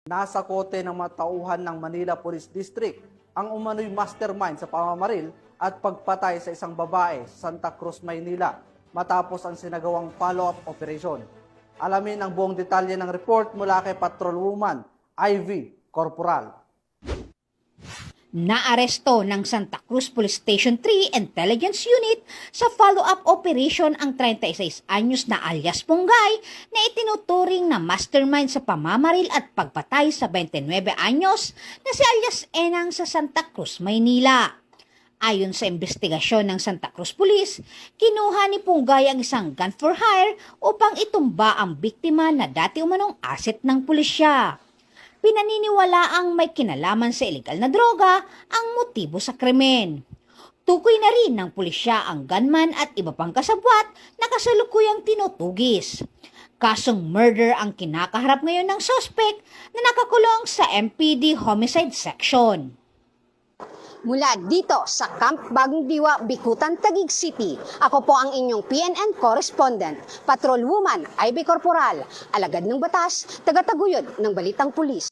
Nasa kote ng mga tauhan ng Manila Police District ang umano'y mastermind sa pamamaril at pagpatay sa isang babae sa Santa Cruz, Maynila matapos ang sinagawang follow-up operation. Alamin ang buong detalye ng report mula kay Patrolwoman Ivy Corporal. Naaresto ng Santa Cruz Police Station 3 Intelligence Unit sa follow-up operation ang 36 anyos na alias Ponggay na itinuturing na mastermind sa pamamaril at pagpatay sa 29 anyos na si alias Enang sa Santa Cruz, Maynila. Ayon sa investigasyon ng Santa Cruz Police, kinuha ni Ponggay ang isang gun for hire upang itumba ang biktima na dati umanong asset ng pulisya. Pinaniniwala ang may kinalaman sa ilegal na droga ang motibo sa krimen. Tukoy na rin ng pulisya ang gunman at iba pang kasabwat na kasalukuyang tinutugis. Kasong murder ang kinakaharap ngayon ng suspect na nakakulong sa MPD Homicide Section. Mula dito sa Camp Bagong Diwa, Bikutan, Taguig City, ako po ang inyong PNN correspondent, Patrolwoman Ivy Corporal, alagad ng batas, tagataguyod ng Balitang Pulis.